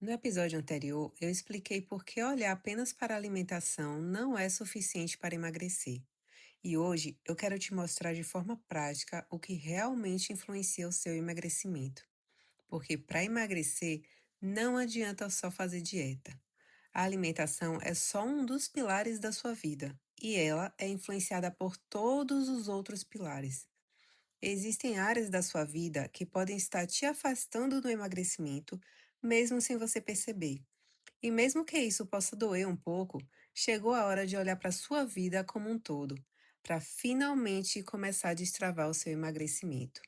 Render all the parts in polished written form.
No episódio anterior, eu expliquei por que olhar apenas para a alimentação não é suficiente para emagrecer. E hoje eu quero te mostrar de forma prática o que realmente influencia o seu emagrecimento. Porque para emagrecer, não adianta só fazer dieta. A alimentação é só um dos pilares da sua vida e ela é influenciada por todos os outros pilares. Existem áreas da sua vida que podem estar te afastando do emagrecimento, mesmo sem você perceber. E mesmo que isso possa doer um pouco, chegou a hora de olhar para a sua vida como um todo, para finalmente começar a destravar o seu emagrecimento.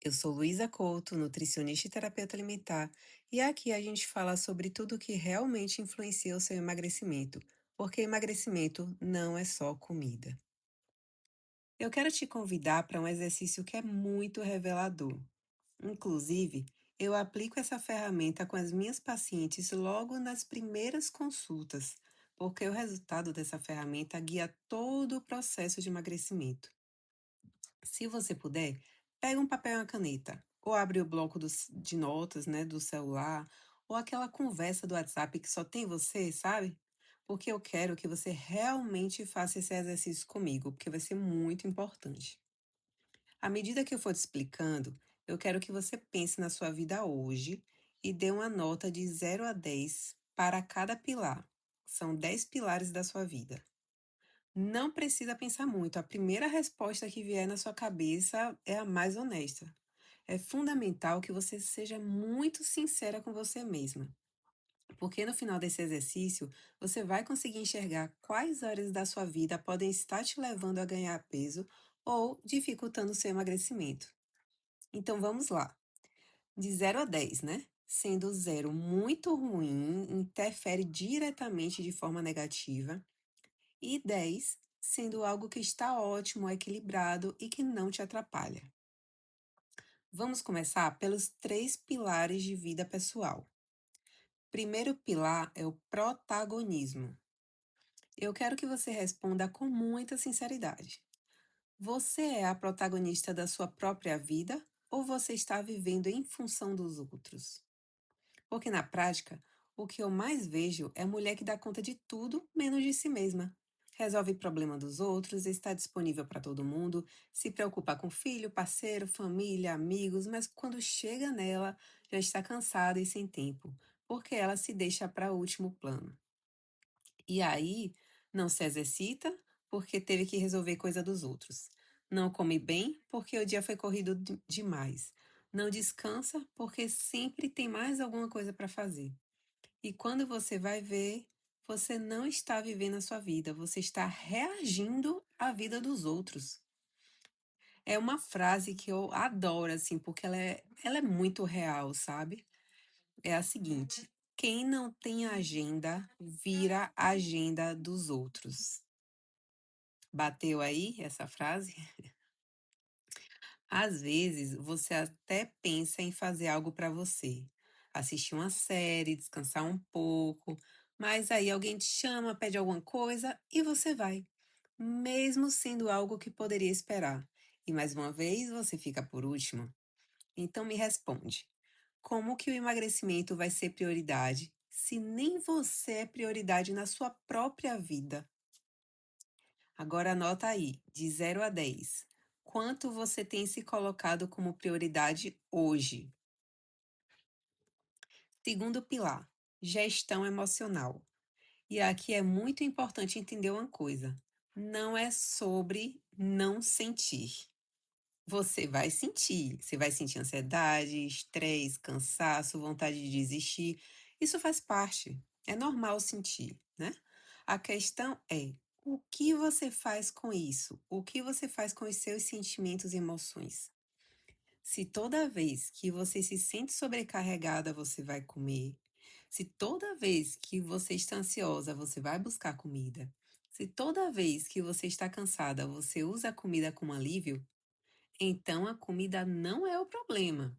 Eu sou Luísa Couto, nutricionista e terapeuta alimentar, e aqui a gente fala sobre tudo o que realmente influencia o seu emagrecimento, porque emagrecimento não é só comida. Eu quero te convidar para um exercício que é muito revelador. Inclusive, eu aplico essa ferramenta com as minhas pacientes logo nas primeiras consultas, porque o resultado dessa ferramenta guia todo o processo de emagrecimento. Se você puder, pega um papel e uma caneta, ou abre o bloco de notas, né, do celular, ou aquela conversa do WhatsApp que só tem você, sabe? Porque eu quero que você realmente faça esse exercício comigo, porque vai ser muito importante. À medida que eu for te explicando, eu quero que você pense na sua vida hoje e dê uma nota de 0 a 10 para cada pilar. São 10 pilares da sua vida. Não precisa pensar muito, a primeira resposta que vier na sua cabeça é a mais honesta. É fundamental que você seja muito sincera com você mesma, porque no final desse exercício você vai conseguir enxergar quais áreas da sua vida podem estar te levando a ganhar peso ou dificultando o seu emagrecimento. Então vamos lá. De 0 a 10, né? Sendo 0 muito ruim, interfere diretamente de forma negativa, e 10 sendo algo que está ótimo, equilibrado e que não te atrapalha. Vamos começar pelos 3 pilares de vida pessoal. Primeiro pilar é o protagonismo. Eu quero que você responda com muita sinceridade. Você é a protagonista da sua própria vida ou você está vivendo em função dos outros? Porque na prática, o que eu mais vejo é mulher que dá conta de tudo menos de si mesma. Resolve problema dos outros, está disponível para todo mundo, se preocupa com filho, parceiro, família, amigos, mas quando chega nela, já está cansada e sem tempo, porque ela se deixa para último plano. E aí, não se exercita porque teve que resolver coisa dos outros. Não come bem porque o dia foi corrido demais. Não descansa porque sempre tem mais alguma coisa para fazer. E quando você vai ver, você não está vivendo a sua vida, você está reagindo à vida dos outros. É uma frase que eu adoro, assim, porque ela é muito real, sabe? É a seguinte: quem não tem agenda, vira a agenda dos outros. Bateu aí essa frase? Às vezes, você até pensa em fazer algo para você, assistir uma série, descansar um pouco, mas aí alguém te chama, pede alguma coisa e você vai, mesmo sendo algo que poderia esperar. E mais uma vez, você fica por último. Então me responde: como que o emagrecimento vai ser prioridade se nem você é prioridade na sua própria vida? Agora anota aí, de 0 a 10. Quanto você tem se colocado como prioridade hoje? Segundo pilar, gestão emocional. E aqui é muito importante entender uma coisa: não é sobre não sentir. Você vai sentir ansiedade, estresse, cansaço, vontade de desistir. Isso faz parte, é normal sentir, né? A questão é: o que você faz com isso? O que você faz com os seus sentimentos e emoções? Se toda vez que você se sente sobrecarregada, você vai comer, se toda vez que você está ansiosa, você vai buscar comida, se toda vez que você está cansada, você usa a comida como alívio, então a comida não é o problema.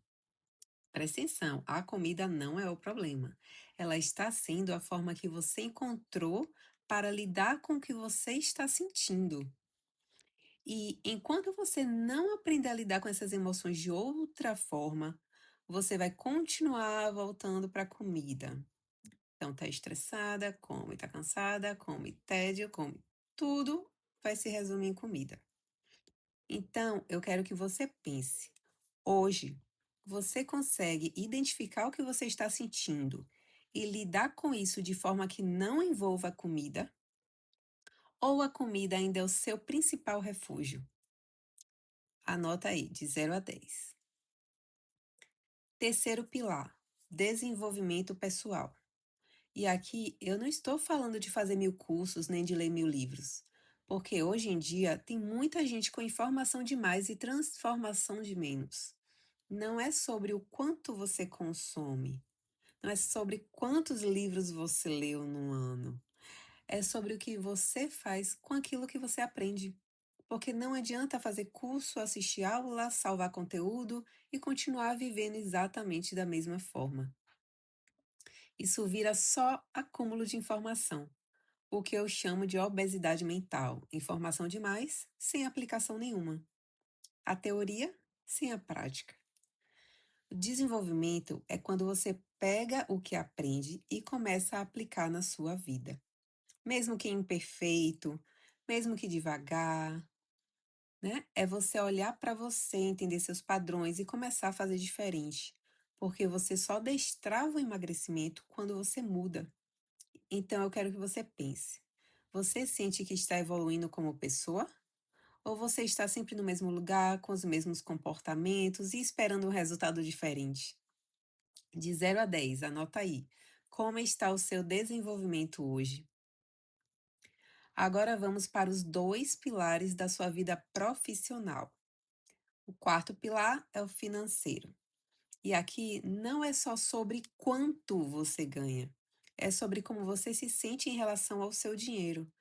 Presta atenção, a comida não é o problema. Ela está sendo a forma que você encontrou para lidar com o que você está sentindo. E enquanto você não aprender a lidar com essas emoções de outra forma, você vai continuar voltando para a comida. Então, tá estressada, come, tá cansada, come, tédio, come. Tudo vai se resumir em comida. Então, eu quero que você pense. Hoje, você consegue identificar o que você está sentindo e lidar com isso de forma que não envolva a comida? Ou a comida ainda é o seu principal refúgio? Anota aí, de 0 a 10. Terceiro pilar, desenvolvimento pessoal. E aqui eu não estou falando de fazer 1000 cursos nem de ler 1000 livros, porque hoje em dia tem muita gente com informação demais e transformação de menos. Não é sobre o quanto você consome, não é sobre quantos livros você leu no ano, é sobre o que você faz com aquilo que você aprende. Porque não adianta fazer curso, assistir aula, salvar conteúdo e continuar vivendo exatamente da mesma forma. Isso vira só acúmulo de informação, o que eu chamo de obesidade mental. Informação demais, sem aplicação nenhuma. A teoria, sem a prática. O desenvolvimento é quando você pega o que aprende e começa a aplicar na sua vida. Mesmo que imperfeito, mesmo que devagar, né? É você olhar para você, entender seus padrões e começar a fazer diferente. Porque você só destrava o emagrecimento quando você muda. Então eu quero que você pense. Você sente que está evoluindo como pessoa? Ou você está sempre no mesmo lugar, com os mesmos comportamentos e esperando um resultado diferente? De 0 a 10, anota aí. Como está o seu desenvolvimento hoje? Agora vamos para os dois pilares da sua vida profissional. O quarto pilar é o financeiro. E aqui não é só sobre quanto você ganha, é sobre como você se sente em relação ao seu dinheiro.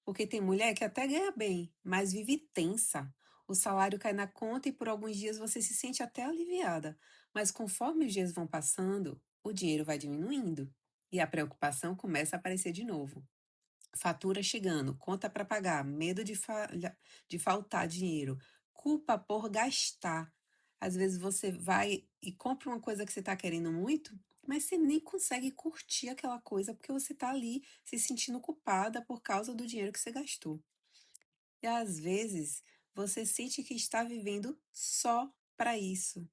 Porque tem mulher que até ganha bem, mas vive tensa. O salário cai na conta e por alguns dias você se sente até aliviada. Mas conforme os dias vão passando, o dinheiro vai diminuindo e a preocupação começa a aparecer de novo. Fatura chegando, conta para pagar, medo de faltar dinheiro, culpa por gastar. Às vezes você vai e compra uma coisa que você está querendo muito, mas você nem consegue curtir aquela coisa porque você está ali se sentindo culpada por causa do dinheiro que você gastou. E às vezes você sente que está vivendo só para isso,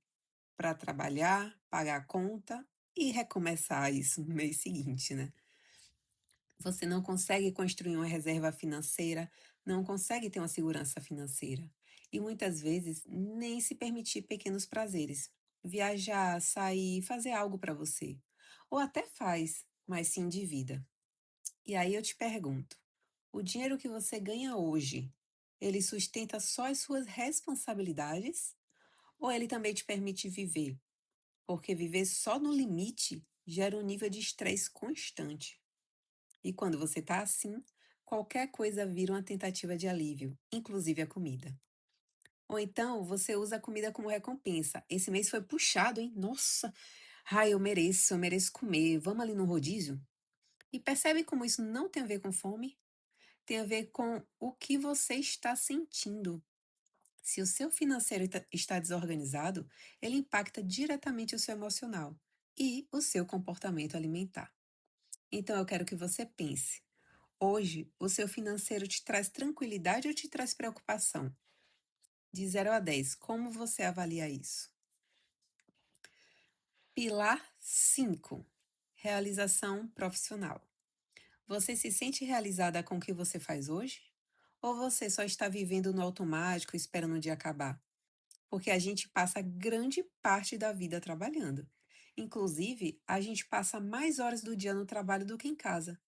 para trabalhar, pagar a conta e recomeçar isso no mês seguinte, né? Você não consegue construir uma reserva financeira, não consegue ter uma segurança financeira. E muitas vezes nem se permitir pequenos prazeres. Viajar, sair, fazer algo para você. Ou até faz, mas se endivida. E aí eu te pergunto: o dinheiro que você ganha hoje, ele sustenta só as suas responsabilidades? Ou ele também te permite viver? Porque viver só no limite gera um nível de estresse constante. E quando você está assim, qualquer coisa vira uma tentativa de alívio, inclusive a comida. Ou então você usa a comida como recompensa. Esse mês foi puxado, hein? Nossa! Ai, eu mereço comer. Vamos ali no rodízio? E percebe como isso não tem a ver com fome? Tem a ver com o que você está sentindo. Se o seu financeiro está desorganizado, ele impacta diretamente o seu emocional e o seu comportamento alimentar. Então eu quero que você pense. Hoje, o seu financeiro te traz tranquilidade ou te traz preocupação? De 0 a 10, como você avalia isso? Pilar 5: realização profissional. Você se sente realizada com o que você faz hoje? Ou você só está vivendo no automático esperando o dia acabar? Porque a gente passa grande parte da vida trabalhando. Inclusive, a gente passa mais horas do dia no trabalho do que em casa.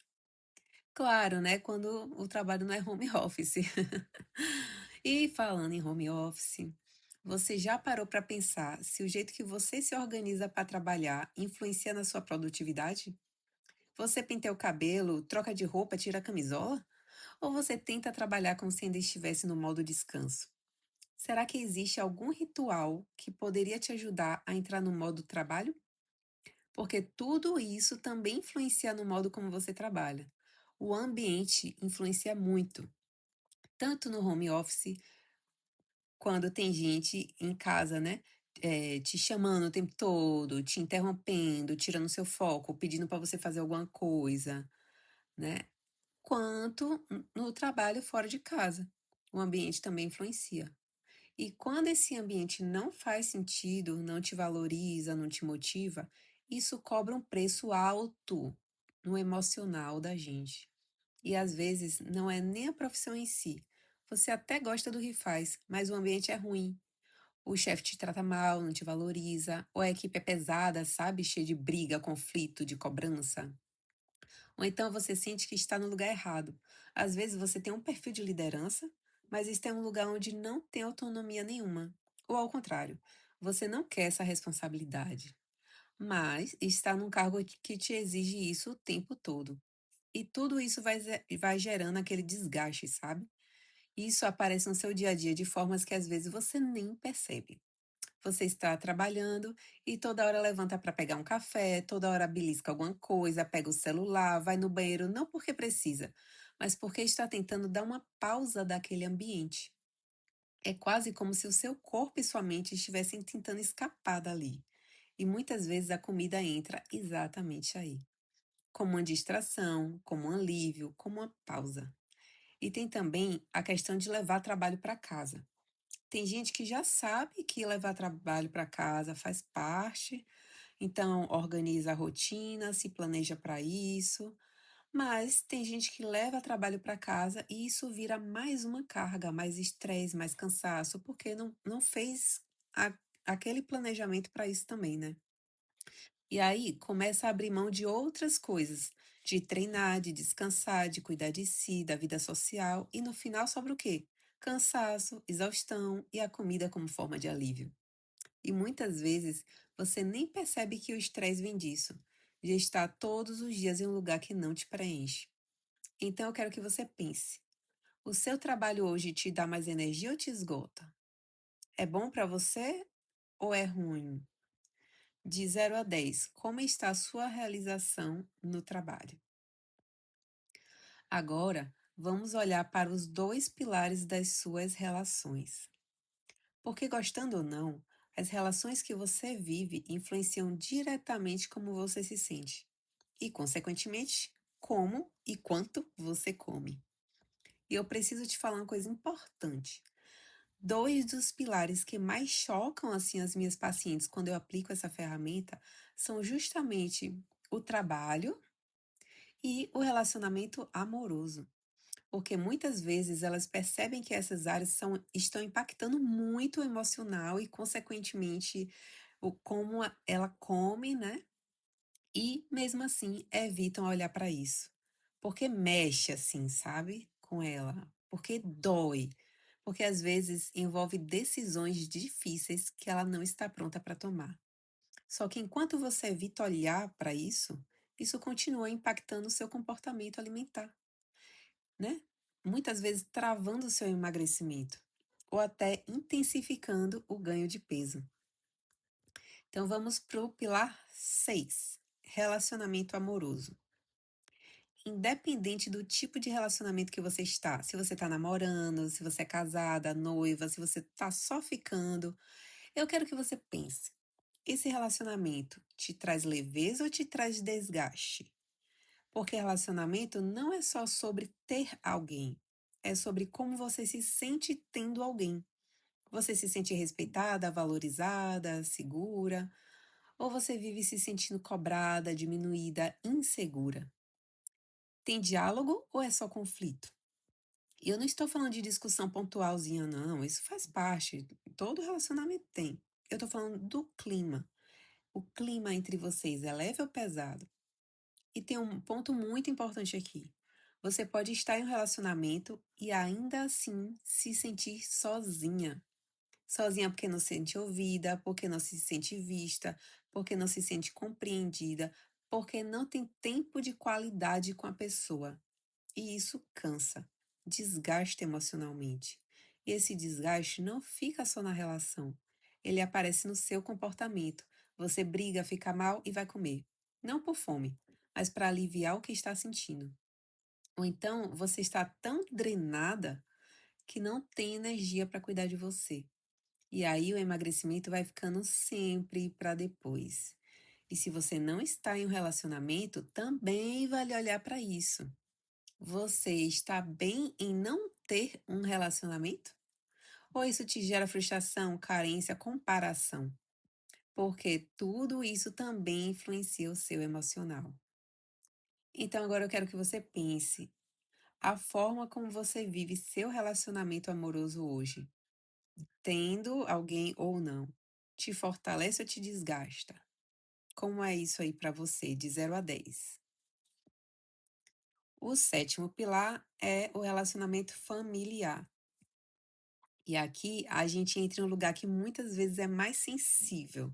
Claro, né? Quando o trabalho não é home office. E falando em home office, você já parou para pensar se o jeito que você se organiza para trabalhar influencia na sua produtividade? Você penteia o cabelo, troca de roupa, tira a camisola? Ou você tenta trabalhar como se ainda estivesse no modo descanso? Será que existe algum ritual que poderia te ajudar a entrar no modo trabalho? Porque tudo isso também influencia no modo como você trabalha. O ambiente influencia muito, tanto no home office, quando tem gente em casa, né? te chamando o tempo todo, te interrompendo, tirando seu foco, pedindo para você fazer alguma coisa, né? Quanto no trabalho fora de casa. O ambiente também influencia. E quando esse ambiente não faz sentido, não te valoriza, não te motiva, isso cobra um preço alto no emocional da gente. E às vezes não é nem a profissão em si. Você até gosta do que faz, mas o ambiente é ruim. O chefe te trata mal, não te valoriza, ou a equipe é pesada, sabe? Cheia de briga, conflito, de cobrança. Ou então você sente que está no lugar errado. Às vezes você tem um perfil de liderança, mas está em um lugar onde não tem autonomia nenhuma. Ou ao contrário, você não quer essa responsabilidade, mas está num cargo que te exige isso o tempo todo. E tudo isso vai gerando aquele desgaste, sabe? Isso aparece no seu dia a dia de formas que às vezes você nem percebe. Você está trabalhando e toda hora levanta para pegar um café, toda hora belisca alguma coisa, pega o celular, vai no banheiro não porque precisa, mas porque está tentando dar uma pausa daquele ambiente. É quase como se o seu corpo e sua mente estivessem tentando escapar dali. E muitas vezes a comida entra exatamente aí, como uma distração, como um alívio, como uma pausa. E tem também a questão de levar trabalho para casa. Tem gente que já sabe que levar trabalho para casa faz parte, então organiza a rotina, se planeja para isso, mas tem gente que leva trabalho para casa e isso vira mais uma carga, mais estresse, mais cansaço, porque não fez a- aquele planejamento para isso também, né? E aí começa a abrir mão de outras coisas, de treinar, de descansar, de cuidar de si, da vida social, e no final sobra o quê? Cansaço, exaustão e a comida como forma de alívio. E muitas vezes você nem percebe que o estresse vem disso, de estar todos os dias em um lugar que não te preenche. Então eu quero que você pense: o seu trabalho hoje te dá mais energia ou te esgota? É bom para você ou é ruim? De 0 a 10, como está a sua realização no trabalho? Agora, vamos olhar para os dois pilares das suas relações. Porque, gostando ou não, as relações que você vive influenciam diretamente como você se sente e, consequentemente, como e quanto você come. E eu preciso te falar uma coisa importante. Dois dos pilares que mais chocam assim as minhas pacientes quando eu aplico essa ferramenta são justamente o trabalho e o relacionamento amoroso. Porque muitas vezes elas percebem que essas áreas estão impactando muito o emocional e, consequentemente, o como ela come, né? E mesmo assim evitam olhar para isso. Porque mexe assim, sabe? Com ela. Porque dói. Porque às vezes envolve decisões difíceis que ela não está pronta para tomar. Só que enquanto você evita olhar para isso continua impactando o seu comportamento alimentar, né? Muitas vezes travando o seu emagrecimento ou até intensificando o ganho de peso. Então vamos para o pilar 6, relacionamento amoroso. Independente do tipo de relacionamento que você está, se você está namorando, se você é casada, noiva, se você está só ficando, eu quero que você pense: esse relacionamento te traz leveza ou te traz desgaste? Porque relacionamento não é só sobre ter alguém, é sobre como você se sente tendo alguém. Você se sente respeitada, valorizada, segura? Ou você vive se sentindo cobrada, diminuída, insegura? Tem diálogo ou é só conflito? E eu não estou falando de discussão pontualzinha, não. Isso faz parte. Todo relacionamento tem. Eu estou falando do clima. O clima entre vocês é leve ou pesado? E tem um ponto muito importante aqui. Você pode estar em um relacionamento e ainda assim se sentir sozinha. Sozinha porque não se sente ouvida, porque não se sente vista, porque não se sente compreendida, porque não tem tempo de qualidade com a pessoa. E isso cansa, desgasta emocionalmente. E esse desgaste não fica só na relação, ele aparece no seu comportamento. Você briga, fica mal e vai comer. Não por fome, mas para aliviar o que está sentindo. Ou então você está tão drenada que não tem energia para cuidar de você. E aí o emagrecimento vai ficando sempre para depois. E se você não está em um relacionamento, também vale olhar para isso. Você está bem em não ter um relacionamento? Ou isso te gera frustração, carência, comparação? Porque tudo isso também influencia o seu emocional. Então agora eu quero que você pense a forma como você vive seu relacionamento amoroso hoje, tendo alguém ou não, te fortalece ou te desgasta? Como é isso aí para você, de 0 a 10? O sétimo pilar é o relacionamento familiar. E aqui a gente entra em um lugar que muitas vezes é mais sensível,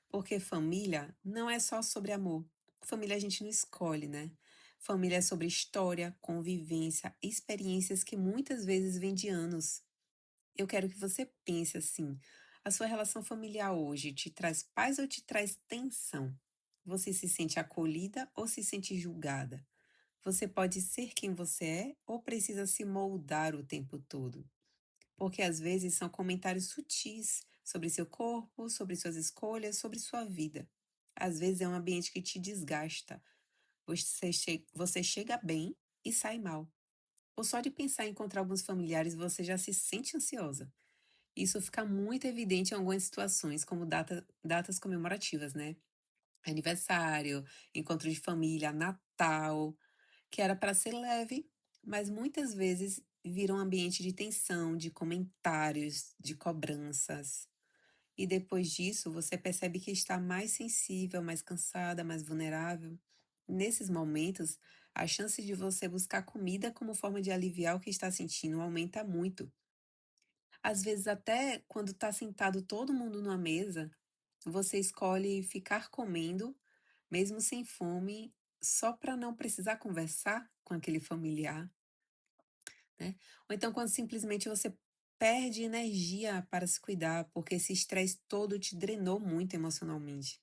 porque família não é só sobre amor. Família a gente não escolhe, né? Família é sobre história, convivência, experiências que muitas vezes vêm de anos. Eu quero que você pense assim: a sua relação familiar hoje te traz paz ou te traz tensão? Você se sente acolhida ou se sente julgada? Você pode ser quem você é ou precisa se moldar o tempo todo? Porque às vezes são comentários sutis sobre seu corpo, sobre suas escolhas, sobre sua vida. Às vezes é um ambiente que te desgasta. Você chega bem e sai mal. Ou só de pensar em encontrar alguns familiares você já se sente ansiosa. Isso fica muito evidente em algumas situações, como datas comemorativas, né? Aniversário, encontro de família, Natal, que era para ser leve, mas muitas vezes vira um ambiente de tensão, de comentários, de cobranças. E depois disso, você percebe que está mais sensível, mais cansada, mais vulnerável. Nesses momentos, a chance de você buscar comida como forma de aliviar o que está sentindo aumenta muito. Às vezes, até quando está sentado todo mundo numa mesa, você escolhe ficar comendo, mesmo sem fome, só para não precisar conversar com aquele familiar, né? Ou então quando simplesmente você perde energia para se cuidar, porque esse estresse todo te drenou muito emocionalmente.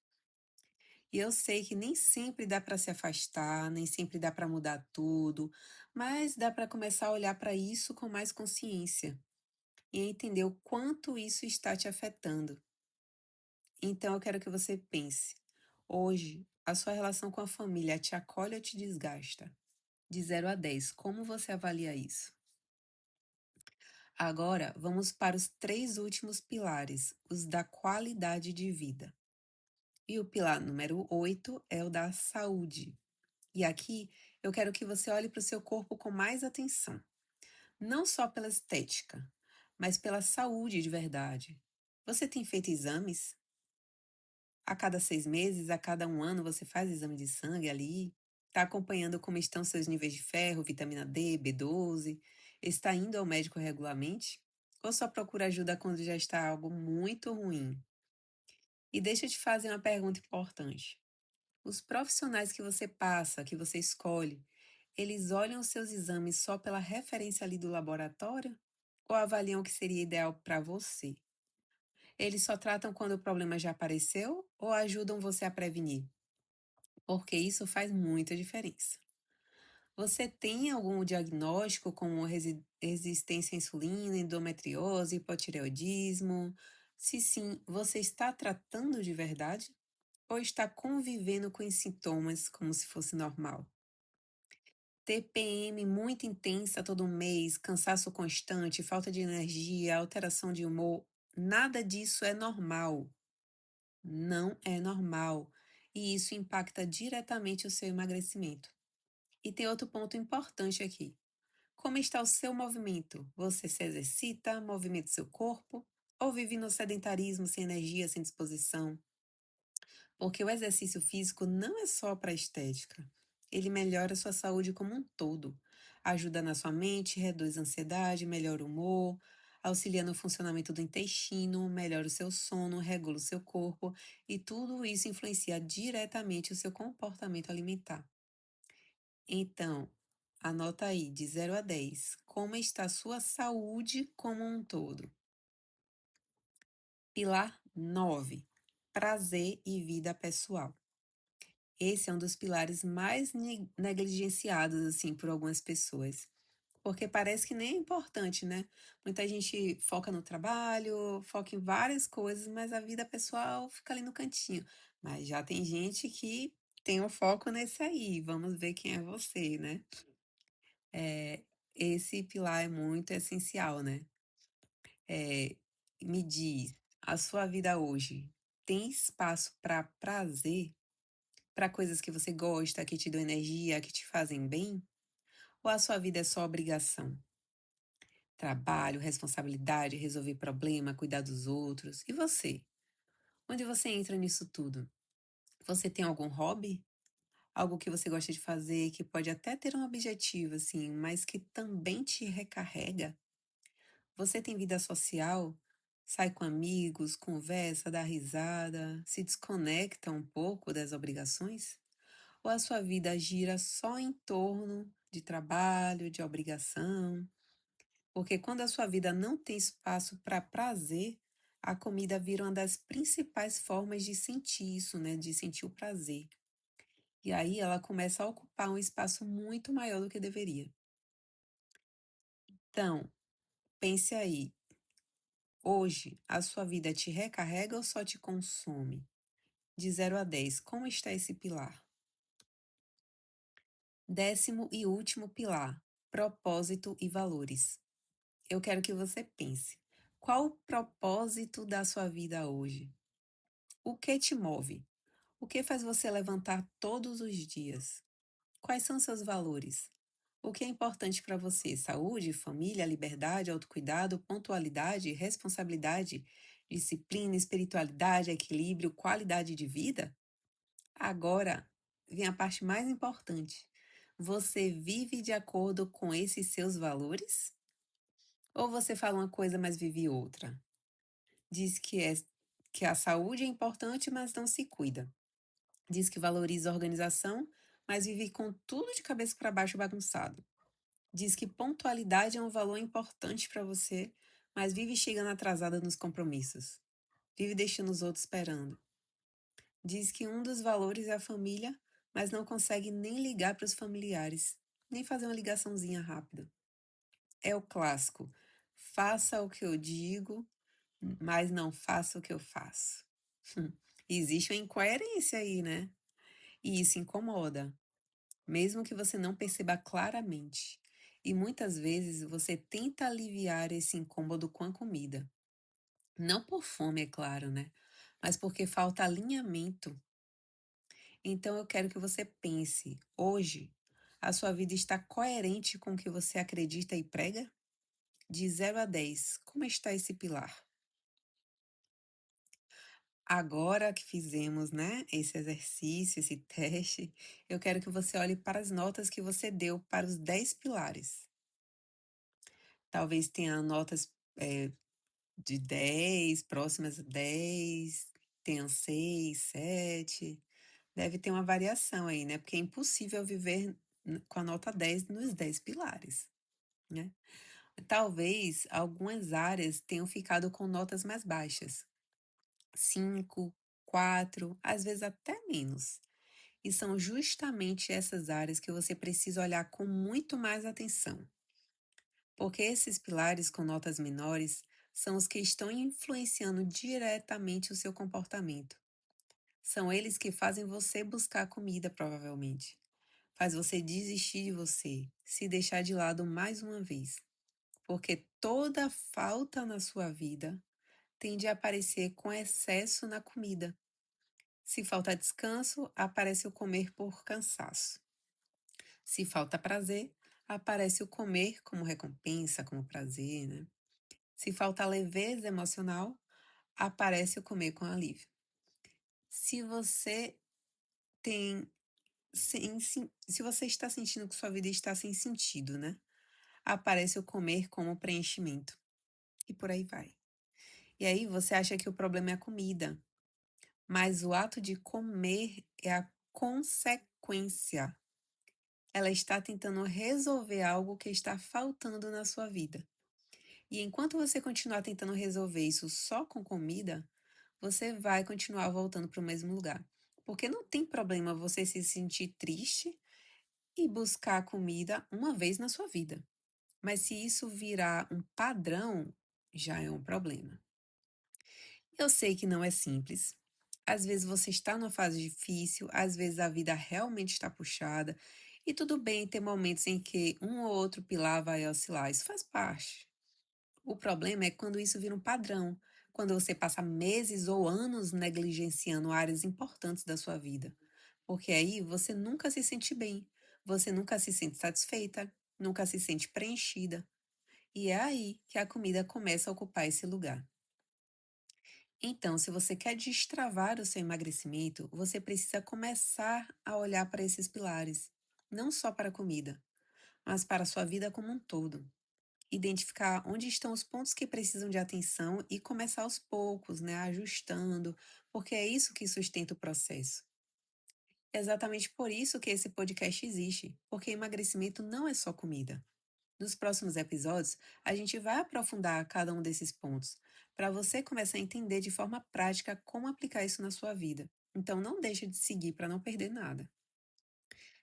E eu sei que nem sempre dá para se afastar, nem sempre dá para mudar tudo, mas dá para começar a olhar para isso com mais consciência e entender o quanto isso está te afetando. Então eu quero que você pense: hoje, a sua relação com a família te acolhe ou te desgasta? De 0 a 10, como você avalia isso? Agora, vamos para os três últimos pilares, os da qualidade de vida. E o pilar número 8 é o da saúde. E aqui eu quero que você olhe para o seu corpo com mais atenção, não só pela estética, mas pela saúde de verdade. Você tem feito exames? A cada 6 meses, a cada um ano, você faz exame de sangue ali? Está acompanhando como estão seus níveis de ferro, vitamina D, B12? Está indo ao médico regularmente? Ou só procura ajuda quando já está algo muito ruim? E deixa eu te fazer uma pergunta importante. Os profissionais que você passa, que você escolhe, eles olham os seus exames só pela referência ali do laboratório? Ou avaliam o que seria ideal para você? Eles só tratam quando o problema já apareceu ou ajudam você a prevenir? Porque isso faz muita diferença. Você tem algum diagnóstico como resistência à insulina, endometriose, hipotireoidismo? Se sim, você está tratando de verdade? Ou está convivendo com os sintomas como se fosse normal? TPM muito intensa todo mês, cansaço constante, falta de energia, alteração de humor, nada disso é normal. Não é normal. E isso impacta diretamente o seu emagrecimento. E tem outro ponto importante aqui. Como está o seu movimento? Você se exercita, movimenta seu corpo? Ou vive no sedentarismo, sem energia, sem disposição? Porque o exercício físico não é só para estética. Ele melhora a sua saúde como um todo. Ajuda na sua mente, reduz a ansiedade, melhora o humor, auxilia no funcionamento do intestino, melhora o seu sono, regula o seu corpo e tudo isso influencia diretamente o seu comportamento alimentar. Então, anota aí, de 0 a 10, como está a sua saúde como um todo? Pilar 9, prazer e vida pessoal. Esse é um dos pilares mais negligenciados, assim, por algumas pessoas. Porque parece que nem é importante, né? Muita gente foca no trabalho, foca em várias coisas, mas a vida pessoal fica ali no cantinho. Mas já tem gente que tem o foco nesse aí. Vamos ver quem é você, né? É, esse pilar é muito essencial, né? É, me diz, a sua vida hoje tem espaço para prazer, para coisas que você gosta, que te dão energia, que te fazem bem? Ou a sua vida é só obrigação? Trabalho, responsabilidade, resolver problema, cuidar dos outros. E você? Onde você entra nisso tudo? Você tem algum hobby? Algo que você gosta de fazer, que pode até ter um objetivo, assim, mas que também te recarrega? Você tem vida social? Sai com amigos, conversa, dá risada, se desconecta um pouco das obrigações? Ou a sua vida gira só em torno de trabalho, de obrigação? Porque quando a sua vida não tem espaço para prazer, a comida vira uma das principais formas de sentir isso, né? De sentir o prazer. E aí ela começa a ocupar um espaço muito maior do que deveria. Então, pense aí, hoje a sua vida te recarrega ou só te consome? De 0 a 10, como está esse pilar? 10º e último pilar: propósito e valores. Eu quero que você pense: qual o propósito da sua vida hoje? O que te move? O que faz você levantar todos os dias? Quais são seus valores? O que é importante para você? Saúde, família, liberdade, autocuidado, pontualidade, responsabilidade, disciplina, espiritualidade, equilíbrio, qualidade de vida? Agora vem a parte mais importante. Você vive de acordo com esses seus valores? Ou você fala uma coisa, mas vive outra? Diz que a saúde é importante, mas não se cuida. Diz que valoriza a organização, mas vive com tudo de cabeça para baixo bagunçado. Diz que pontualidade é um valor importante para você, mas vive chegando atrasada nos compromissos. Vive deixando os outros esperando. Diz que um dos valores é a família, mas não consegue nem ligar para os familiares, nem fazer uma ligaçãozinha rápida. É o clássico. Faça o que eu digo, mas não faça o que eu faço. Existe uma incoerência aí, né? E isso incomoda, mesmo que você não perceba claramente. E muitas vezes você tenta aliviar esse incômodo com a comida. Não por fome, é claro, né? Mas porque falta alinhamento. Então eu quero que você pense: hoje, a sua vida está coerente com o que você acredita e prega? De 0 a 10, como está esse pilar? Agora que fizemos, né, esse exercício, esse teste, eu quero que você olhe para as notas que você deu para os 10 pilares. Talvez tenha notas de 10, próximas a 10, tenha 6, 7. Deve ter uma variação aí, né? Porque é impossível viver com a nota 10 nos 10 pilares, né? Talvez algumas áreas tenham ficado com notas mais baixas, 5, 4, às vezes até menos. E são justamente essas áreas que você precisa olhar com muito mais atenção, porque esses pilares com notas menores são os que estão influenciando diretamente o seu comportamento. São eles que fazem você buscar comida, provavelmente. Faz você desistir de você, se deixar de lado mais uma vez. Porque toda falta na sua vida tende a aparecer com excesso na comida. Se falta descanso, aparece o comer por cansaço. Se falta prazer, aparece o comer como recompensa, como prazer, né? Se falta leveza emocional, aparece o comer com alívio. Se você tem se você está sentindo que sua vida está sem sentido, né? Aparece o comer como preenchimento. E por aí vai. E aí você acha que o problema é a comida, mas o ato de comer é a consequência. Ela está tentando resolver algo que está faltando na sua vida. E enquanto você continuar tentando resolver isso só com comida, você vai continuar voltando para o mesmo lugar. Porque não tem problema você se sentir triste e buscar comida uma vez na sua vida. Mas se isso virar um padrão, já é um problema. Eu sei que não é simples. Às vezes você está numa fase difícil, às vezes a vida realmente está puxada, e tudo bem ter momentos em que um ou outro pilar vai oscilar, isso faz parte. O problema é quando isso vira um padrão, quando você passa meses ou anos negligenciando áreas importantes da sua vida. Porque aí você nunca se sente bem, você nunca se sente satisfeita, nunca se sente preenchida. E é aí que a comida começa a ocupar esse lugar. Então, se você quer destravar o seu emagrecimento, você precisa começar a olhar para esses pilares, não só para a comida, mas para a sua vida como um todo. Identificar onde estão os pontos que precisam de atenção e começar aos poucos, né, ajustando, porque é isso que sustenta o processo. É exatamente por isso que esse podcast existe, porque emagrecimento não é só comida. Nos próximos episódios, a gente vai aprofundar cada um desses pontos, para você começar a entender de forma prática como aplicar isso na sua vida. Então não deixe de seguir para não perder nada.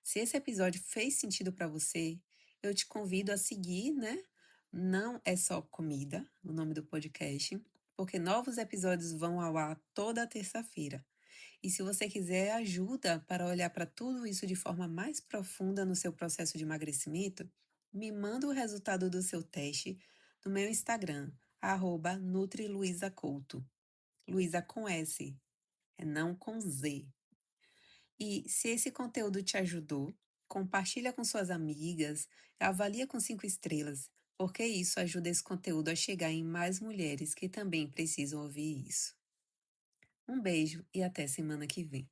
Se esse episódio fez sentido para você, eu te convido a seguir, né? Não é só comida, o nome do podcast, porque novos episódios vão ao ar toda terça-feira. E se você quiser ajuda para olhar para tudo isso de forma mais profunda no seu processo de emagrecimento, me manda o resultado do seu teste no meu Instagram, @NutriLuizaCouto. Luísa com S, é não com Z. E se esse conteúdo te ajudou, compartilha com suas amigas, avalia com 5 estrelas, porque isso ajuda esse conteúdo a chegar em mais mulheres que também precisam ouvir isso. Um beijo e até semana que vem.